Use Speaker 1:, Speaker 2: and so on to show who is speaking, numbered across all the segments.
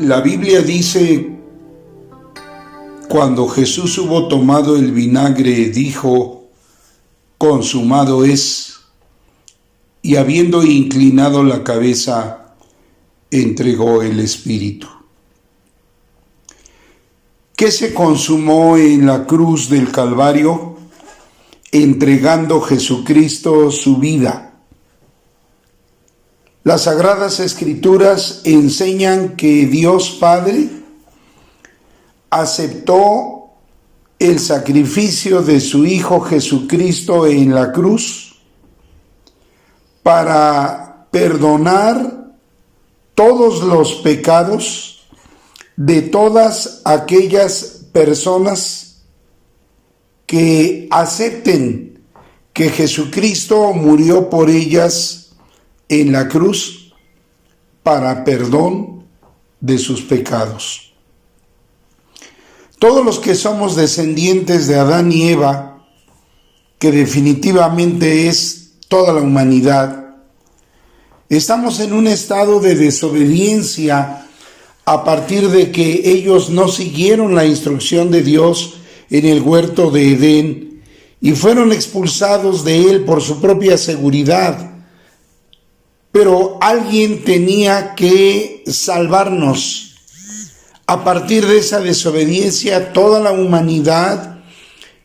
Speaker 1: La Biblia dice, cuando Jesús hubo tomado el vinagre, dijo, consumado es, y habiendo inclinado la cabeza, entregó el Espíritu. ¿Qué se consumó en la cruz del Calvario? Entregando Jesucristo su vida. Las Sagradas Escrituras enseñan que Dios Padre aceptó el sacrificio de su Hijo Jesucristo en la cruz para perdonar todos los pecados de todas aquellas personas que acepten que Jesucristo murió por ellas en la cruz para perdón de sus pecados. Todos los que somos descendientes de Adán y Eva, que definitivamente es toda la humanidad, estamos en un estado de desobediencia a partir de que ellos no siguieron la instrucción de Dios en el huerto de Edén y fueron expulsados de él por su propia seguridad. Pero alguien tenía que salvarnos. A partir de esa desobediencia, toda la humanidad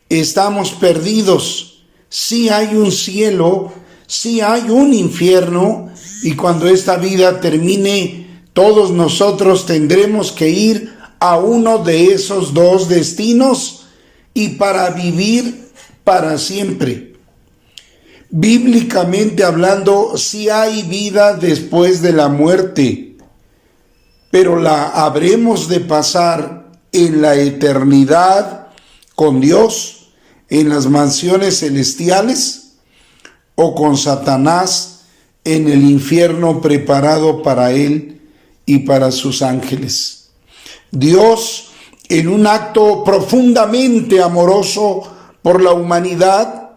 Speaker 1: estamos perdidos. Sí hay un cielo, sí hay un infierno, y cuando esta vida termine, todos nosotros tendremos que ir a uno de esos dos destinos y para vivir para siempre. Bíblicamente hablando, sí hay vida después de la muerte, pero la habremos de pasar en la eternidad con Dios, en las mansiones celestiales, o con Satanás en el infierno preparado para él y para sus ángeles. Dios, en un acto profundamente amoroso por la humanidad,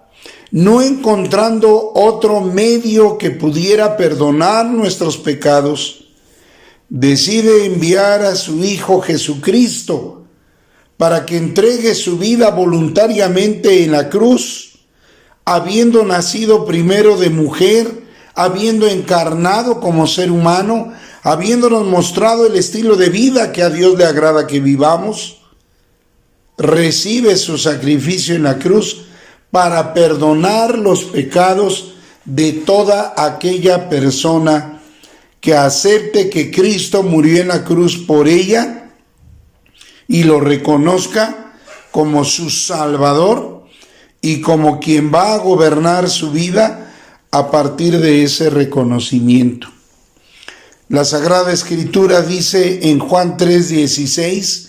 Speaker 1: no encontrando otro medio que pudiera perdonar nuestros pecados, decide enviar a su Hijo Jesucristo para que entregue su vida voluntariamente en la cruz, habiendo nacido primero de mujer, habiendo encarnado como ser humano, habiéndonos mostrado el estilo de vida que a Dios le agrada que vivamos. Recibe su sacrificio en la cruz para perdonar los pecados de toda aquella persona que acepte que Cristo murió en la cruz por ella y lo reconozca como su Salvador y como quien va a gobernar su vida a partir de ese reconocimiento. La Sagrada Escritura dice en Juan 3:16,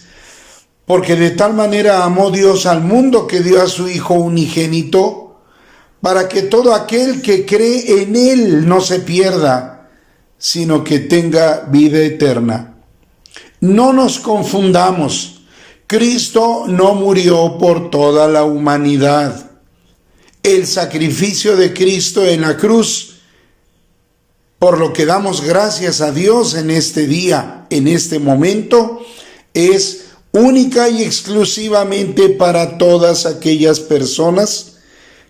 Speaker 1: porque de tal manera amó Dios al mundo que dio a su Hijo unigénito, para que todo aquel que cree en Él no se pierda, sino que tenga vida eterna. No nos confundamos, Cristo no murió por toda la humanidad. El sacrificio de Cristo en la cruz, por lo que damos gracias a Dios en este día, en este momento, es única y exclusivamente para todas aquellas personas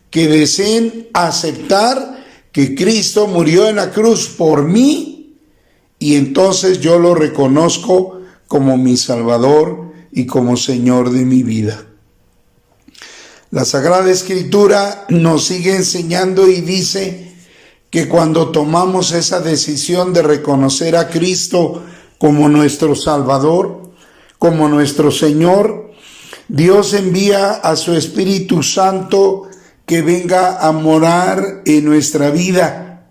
Speaker 1: que deseen aceptar que Cristo murió en la cruz por mí y entonces yo lo reconozco como mi Salvador y como Señor de mi vida. La Sagrada Escritura nos sigue enseñando y dice que cuando tomamos esa decisión de reconocer a Cristo como nuestro Salvador, como nuestro Señor, Dios envía a su Espíritu Santo que venga a morar en nuestra vida.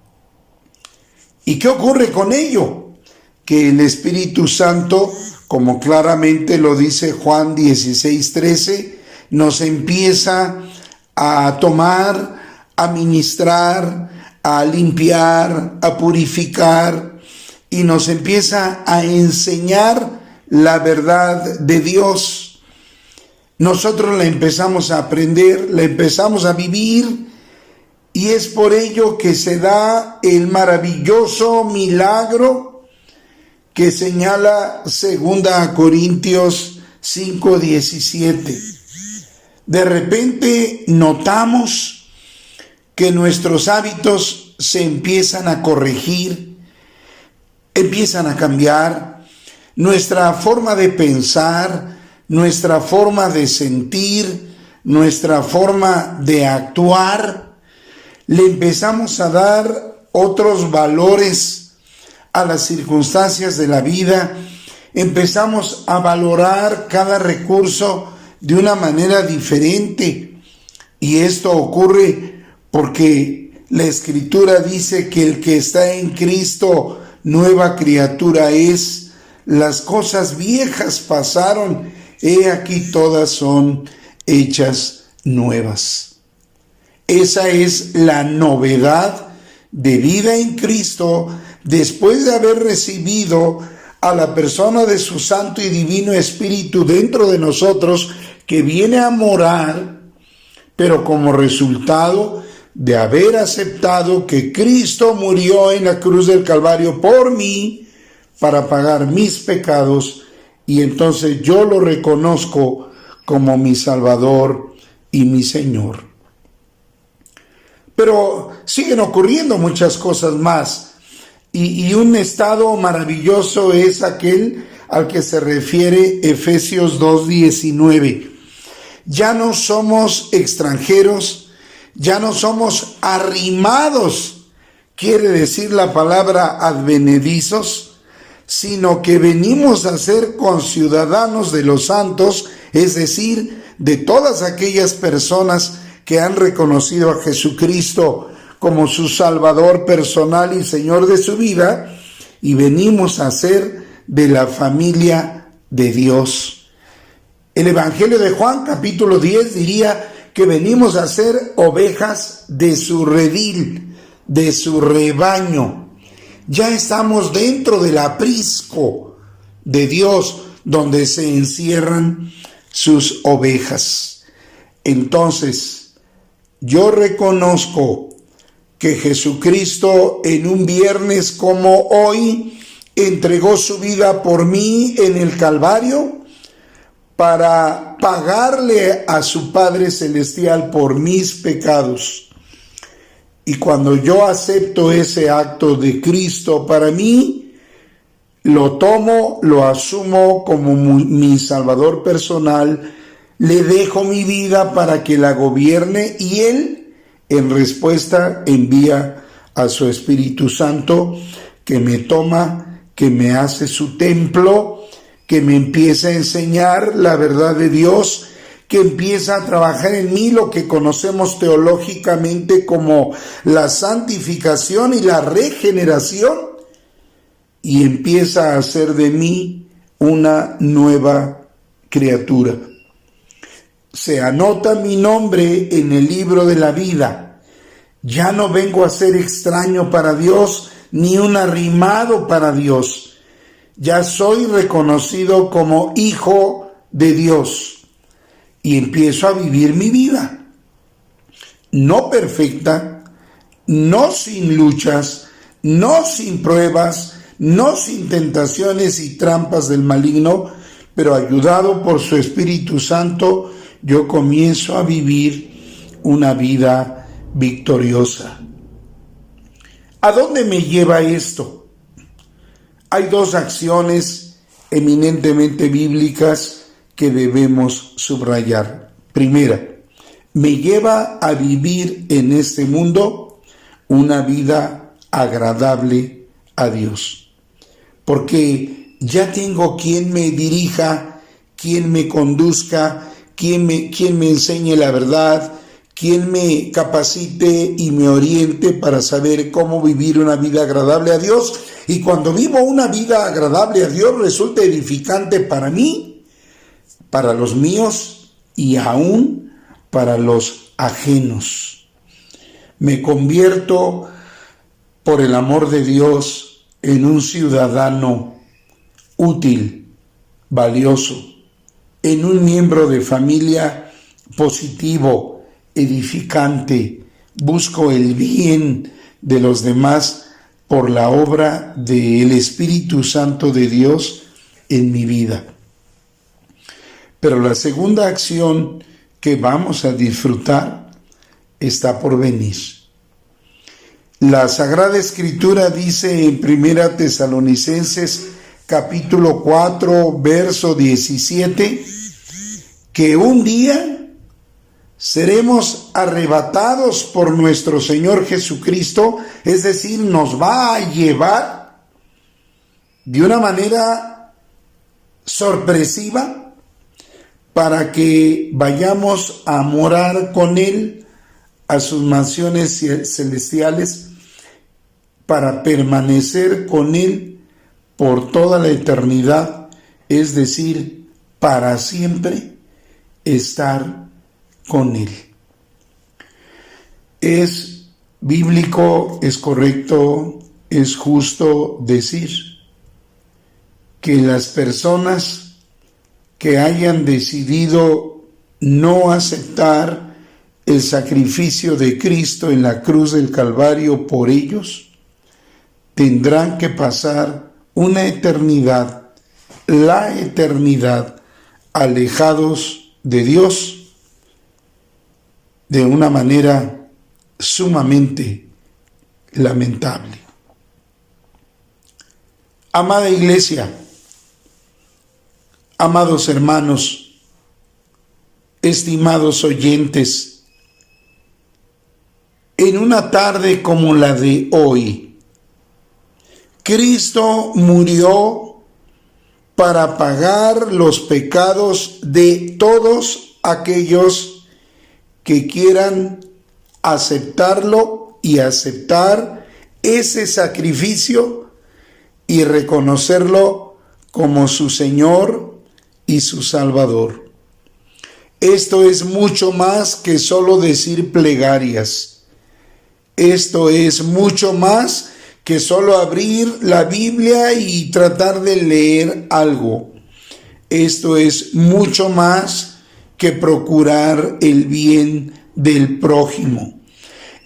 Speaker 1: ¿Y qué ocurre con ello? Que el Espíritu Santo, como claramente lo dice Juan 16:13, nos empieza a tomar, a ministrar, a limpiar, a purificar y nos empieza a enseñar la verdad de Dios. Nosotros la empezamos a aprender, la empezamos a vivir y es por ello que se da el maravilloso milagro que señala 2 Corintios 5:17. De repente notamos que nuestros hábitos se empiezan a corregir, empiezan a cambiar, nuestra forma de pensar, nuestra forma de sentir, nuestra forma de actuar, le empezamos a dar otros valores a las circunstancias de la vida, empezamos a valorar cada recurso de una manera diferente. Y esto ocurre porque la Escritura dice que el que está en Cristo, nueva criatura es. Las cosas viejas pasaron, he aquí todas son hechas nuevas. Esa es la novedad de vida en Cristo después de haber recibido a la persona de su Santo y Divino Espíritu dentro de nosotros, que viene a morar, pero como resultado de haber aceptado que Cristo murió en la cruz del Calvario por mí para pagar mis pecados, y entonces yo lo reconozco como mi Salvador y mi Señor. Pero siguen ocurriendo muchas cosas más, y un estado maravilloso es aquel al que se refiere Efesios 2:19. Ya no somos extranjeros, ya no somos arrimados, quiere decir la palabra advenedizos, sino que venimos a ser conciudadanos de los santos, es decir, de todas aquellas personas que han reconocido a Jesucristo como su Salvador personal y Señor de su vida, y venimos a ser de la familia de Dios. El Evangelio de Juan, capítulo 10, diría que venimos a ser ovejas de su redil, de su rebaño. Ya estamos dentro del aprisco de Dios, donde se encierran sus ovejas. Entonces, yo reconozco que Jesucristo en un viernes como hoy entregó su vida por mí en el Calvario para pagarle a su Padre Celestial por mis pecados. Y cuando yo acepto ese acto de Cristo para mí, lo tomo, lo asumo como mi Salvador personal, le dejo mi vida para que la gobierne, y Él, en respuesta, envía a su Espíritu Santo, que me toma, que me hace su templo, que me empieza a enseñar la verdad de Dios, que empieza a trabajar en mí lo que conocemos teológicamente como la santificación y la regeneración, y empieza a hacer de mí una nueva criatura. Se anota mi nombre en el libro de la vida. Ya no vengo a ser extraño para Dios, ni un arrimado para Dios. Ya soy reconocido como hijo de Dios. Y empiezo a vivir mi vida. No perfecta, no sin luchas, no sin pruebas, no sin tentaciones y trampas del maligno, pero ayudado por su Espíritu Santo, yo comienzo a vivir una vida victoriosa. ¿A dónde me lleva esto? Hay dos acciones eminentemente bíblicas que debemos subrayar. Primera, me lleva a vivir en este mundo una vida agradable a Dios, porque ya tengo quien me dirija, quien me conduzca, quien me enseñe la verdad, quien me capacite y me oriente para saber cómo vivir una vida agradable a Dios. Y cuando vivo una vida agradable a Dios, resulta edificante para mí, para los míos y aún para los ajenos. Me convierto, por el amor de Dios, en un ciudadano útil, valioso, en un miembro de familia positivo, edificante. Busco el bien de los demás por la obra del Espíritu Santo de Dios en mi vida. Pero la segunda acción que vamos a disfrutar está por venir. La Sagrada Escritura dice en 1 Tesalonicenses capítulo 4, verso 17, que un día seremos arrebatados por nuestro Señor Jesucristo, es decir, nos va a llevar de una manera sorpresiva para que vayamos a morar con Él a sus mansiones celestiales, para permanecer con Él por toda la eternidad, es decir, para siempre estar con Él. Es bíblico, es correcto, es justo decir que las personas que hayan decidido no aceptar el sacrificio de Cristo en la cruz del Calvario por ellos, tendrán que pasar una eternidad, la eternidad, alejados de Dios de una manera sumamente lamentable. Amada Iglesia, amados hermanos, estimados oyentes, en una tarde como la de hoy, Cristo murió para pagar los pecados de todos aquellos que quieran aceptarlo y aceptar ese sacrificio y reconocerlo como su Señor y su Salvador. Esto es mucho más que solo decir plegarias. Esto es mucho más que solo abrir la Biblia y tratar de leer algo. Esto es mucho más que procurar el bien del prójimo.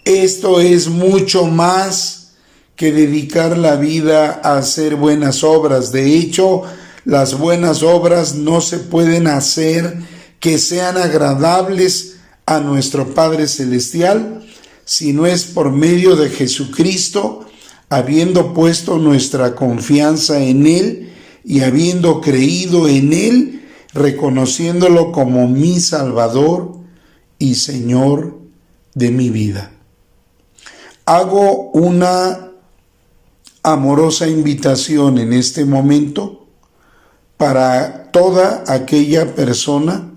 Speaker 1: Esto es mucho más que dedicar la vida a hacer buenas obras. De hecho, las buenas obras no se pueden hacer que sean agradables a nuestro Padre Celestial si no es por medio de Jesucristo, habiendo puesto nuestra confianza en Él y habiendo creído en Él, reconociéndolo como mi Salvador y Señor de mi vida. Hago una amorosa invitación en este momento para toda aquella persona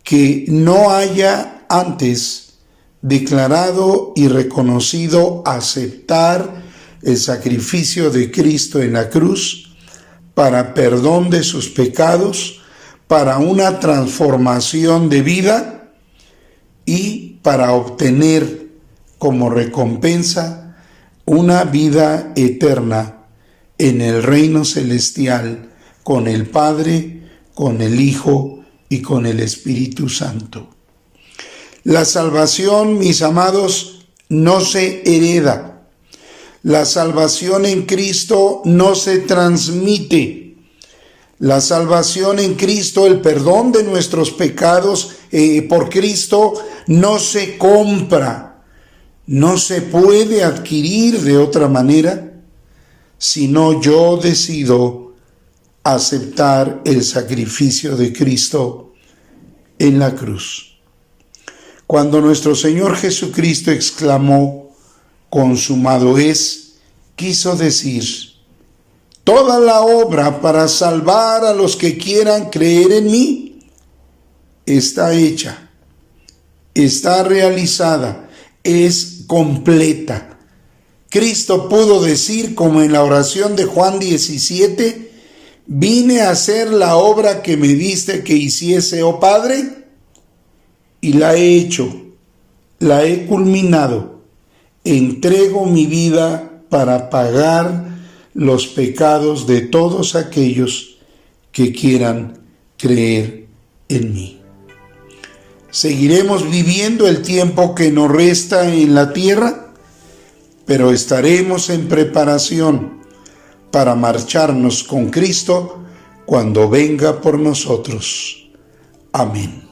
Speaker 1: que no haya antes declarado y reconocido aceptar el sacrificio de Cristo en la cruz para perdón de sus pecados, para una transformación de vida y para obtener como recompensa una vida eterna en el reino celestial con el Padre, con el Hijo y con el Espíritu Santo. La salvación, mis amados, no se hereda. La salvación en Cristo no se transmite. La salvación en Cristo, el perdón de nuestros pecados por Cristo, no se compra, no se puede adquirir de otra manera, sino yo decido aceptar el sacrificio de Cristo en la cruz. Cuando nuestro Señor Jesucristo exclamó, consumado es, quiso decir, toda la obra para salvar a los que quieran creer en mí está hecha, está realizada, es completa. Cristo pudo decir, como en la oración de Juan 17, vine a hacer la obra que me diste que hiciese, oh Padre, y la he hecho, la he culminado. Entrego mi vida para pagar los pecados de todos aquellos que quieran creer en mí. Seguiremos viviendo el tiempo que nos resta en la tierra pero estaremos en preparación para marcharnos con Cristo cuando venga por nosotros. Amén.